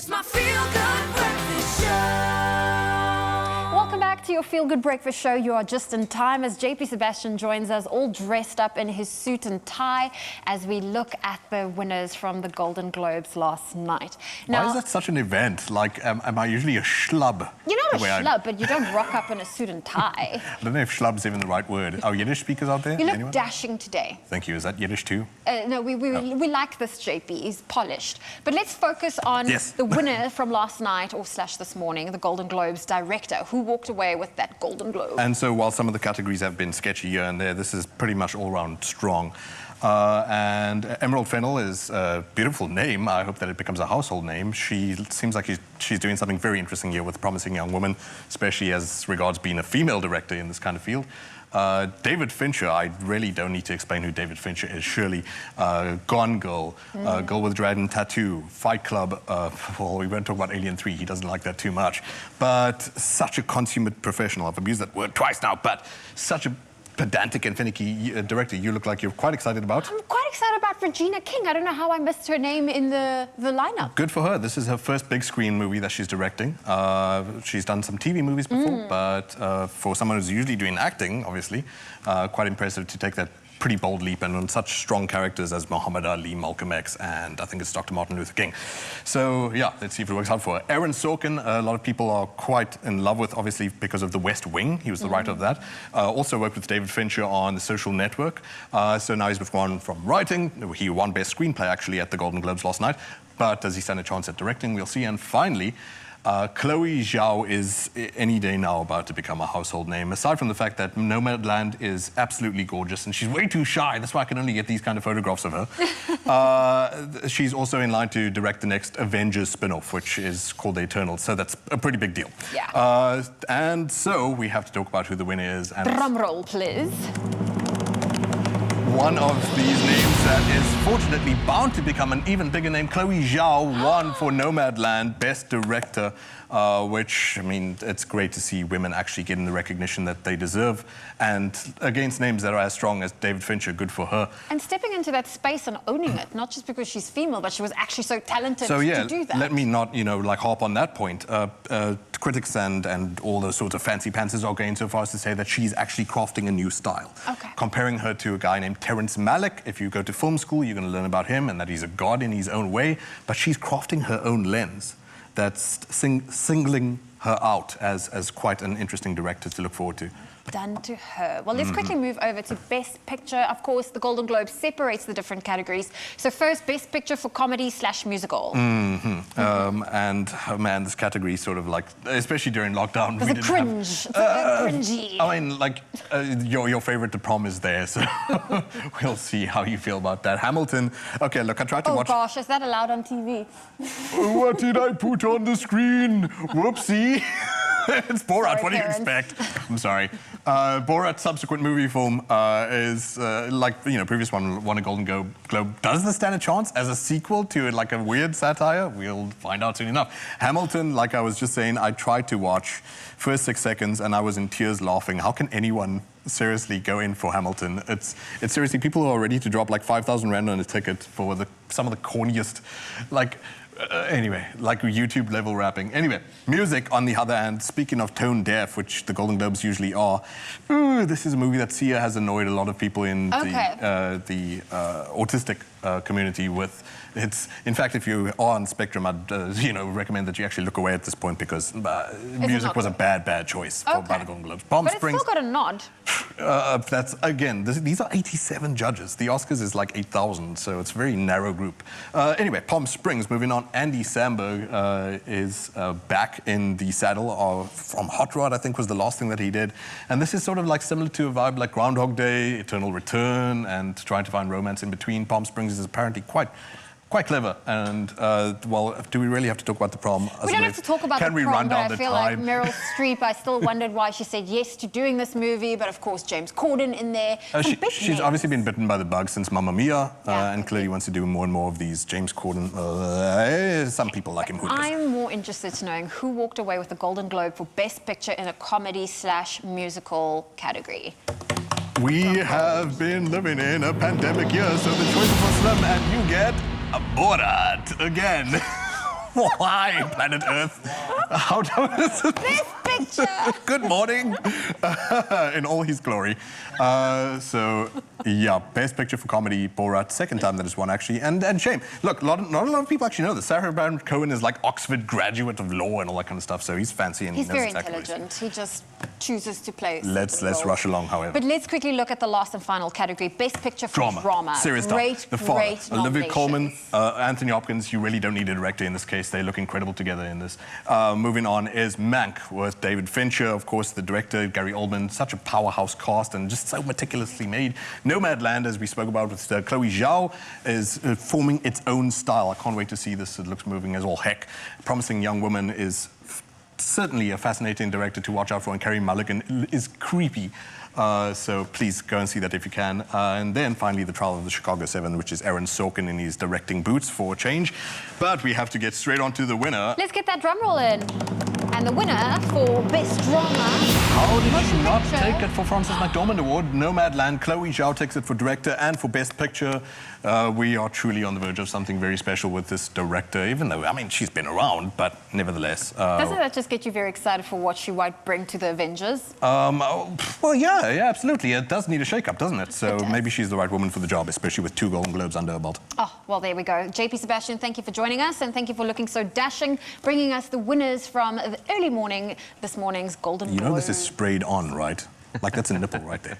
It's my feel-good breakfast show. Welcome back to your Feel Good Breakfast Show. You are just in time as JP Sebastian joins us all dressed up in his suit and tie as we look at the winners from the Golden Globes last night. Now, why is that such an event? Like, am I usually a schlub? You're not a schlub, but you don't rock up in a suit and tie. I don't know if schlub's even the right word. Are Yiddish speakers out there? You look Anyone? dashing today. Thank you. Is that Yiddish too? No, we like this, JP. He's polished. But let's focus on the winner from last night, or slash this morning, the Golden Globes director, who walked away with that Golden Globe. And so while some of the categories have been sketchy here and there, this is pretty much all-round strong. And Emerald Fennell is a beautiful name. I hope that it becomes a household name. She seems like she's doing something very interesting here with a promising young woman, especially as regards being a female director in this kind of field. David Fincher, I really don't need to explain who David Fincher is. Surely, Gone Girl, Girl with Dragon Tattoo, Fight Club. Well, we won't talk about Alien 3. He doesn't like that too much. But such a consummate professional. I've abused that word twice now, but such a pedantic and finicky director. You look like you're quite excited about. I'm quite excited about Regina King. I don't know how I missed her name in the lineup. Good for her. This is her first big screen movie that she's directing. She's done some TV movies before, but for someone who's usually doing acting, obviously, quite impressive to take that pretty bold leap and on such strong characters as Muhammad Ali, Malcolm X, and I think it's Dr. Martin Luther King. So yeah, let's see if it works out for her. Aaron Sorkin, a lot of people are quite in love with, obviously because of The West Wing. He was the writer of that. Also worked with David Fincher on The Social Network. So now he's withdrawn from writing. He won Best Screenplay actually at the Golden Globes last night. But does he stand a chance at directing? We'll see. And finally, Chloe Xiao is any day now about to become a household name, aside from the fact that Nomadland is absolutely gorgeous and she's way too shy. That's why I can only get these kind of photographs of her. She's also in line to direct the next Avengers spin-off, which is called The Eternals, so that's a pretty big deal. Yeah. And so we have to talk about who the winner is. And drum roll, please. One of these names that is fortunately bound to become an even bigger name. Chloe Xiao won for Nomadland Best Director, which, I mean, it's great to see women actually getting the recognition that they deserve. And against names that are as strong as David Fincher, good for her. And stepping into that space and owning it, not just because she's female, but she was actually so talented to do that. Let me not, like harp on that point. Critics and all those sorts of fancy pantsers are going so far as to say that she's actually crafting a new style. Okay. Comparing her to a guy named Terrence Malick. If you go to film school, you're going to learn about him and that he's a god in his own way. But she's crafting her own lens that's singling her out as quite an interesting director to look forward to. Done to her. Well, let's quickly move over to Best Picture. Of course, the Golden Globe separates the different categories. So first, Best Picture for comedy / musical. And oh man, this category is sort of like, especially during lockdown, we didn't cringe. It's a bit cringy. I mean, like your favorite, The Prom, is there, so we'll see how you feel about that. Hamilton. Okay, look, I tried to watch. Oh gosh, is that allowed on TV? What did I put on the screen? Whoopsie. It's Borat. Sorry, what do you expect? I'm sorry. Borat's subsequent movie film is like previous one won a Golden Globe. Does this stand a chance as a sequel to like a weird satire? We'll find out soon enough. Hamilton, like I was just saying, I tried to watch first 6 seconds and I was in tears laughing. How can anyone seriously go in for Hamilton? It's seriously, people who are ready to drop like 5,000 Rand on a ticket for some of the corniest, like. Anyway, like YouTube level rapping. Anyway, music on the other hand, speaking of tone deaf, which the Golden Globes usually are, this is a movie that Sia has annoyed a lot of people in the autistic community with. In fact, if you are on Spectrum, I'd recommend that you actually look away at this point because music was a bad choice for the Golden Globes. But Springs, it's still got a nod. That's, again, these are 87 judges. The Oscars is like 8,000, so it's a very narrow group. Anyway, Palm Springs, moving on. Andy Samberg is back in the saddle from Hot Rod, I think was the last thing that he did. And this is sort of like similar to a vibe like Groundhog Day, Eternal Return, and trying to find romance in between. Palm Springs is apparently quite clever, and well, do we really have to talk about The Prom? We don't have to talk about The Prom, but I feel like time? Meryl Streep, I still wondered why she said yes to doing this movie, but of course James Corden in there. She's obviously been bitten by the bug since Mamma Mia, and clearly wants to do more and more of these. James Corden, some people like him. Who doesn't? I'm more interested in knowing who walked away with the Golden Globe for Best Picture in a comedy / musical category. We have been living in a pandemic year, so the choices were slim, and you get a Borat again. Why, planet Earth? How does it? Best Picture. Good morning, in all his glory. So, yeah, Best Picture for Comedy, Borat, second time that it's won, actually. And shame. Look, not a lot of people actually know this. Sacha Baron Cohen is like Oxford graduate of law and all that kind of stuff, so he's fancy and He's he knows very exactly what he's doing. intelligent. He just chooses to play. Let's rush along, however. But let's quickly look at the last and final category, Best Picture for Drama. Serious great, stuff. The Father, great Olivia Colman, nominations. Anthony Hopkins. You really don't need a director in this case. They look incredible together in this. Moving on is Mank with David Fincher, of course, the director, Gary Oldman. Such a powerhouse cast and just so meticulously made. Nomadland, as we spoke about with Chloe Xiao, is forming its own style. I can't wait to see this. It looks moving as all heck. Promising Young Woman is certainly a fascinating director to watch out for, and Carey Mulligan is creepy. So please go and see that if you can. And then finally, The Trial of the Chicago 7, which is Aaron Sorkin in his directing boots for a change. But we have to get straight on to the winner. Let's get that drum roll in. And the winner for Best Drama. How did she not Picture. take it for Frances McDormand Award? Nomadland, Chloe Zhao takes it for director and for Best Picture. We are truly on the verge of something very special with this director, even though, I mean, she's been around, but nevertheless. Doesn't that just get you very excited for what she might bring to the Avengers? Well, yeah, absolutely. It does need a shake-up, doesn't it? So maybe she's the right woman for the job, especially with 2 Golden Globes under her belt. Oh, well, there we go. JP Sebastian, thank you for joining us, and thank you for looking so dashing, bringing us the winners from the early morning, this morning's Golden Globes. You know this is sprayed on, right? Like that's a nipple right there.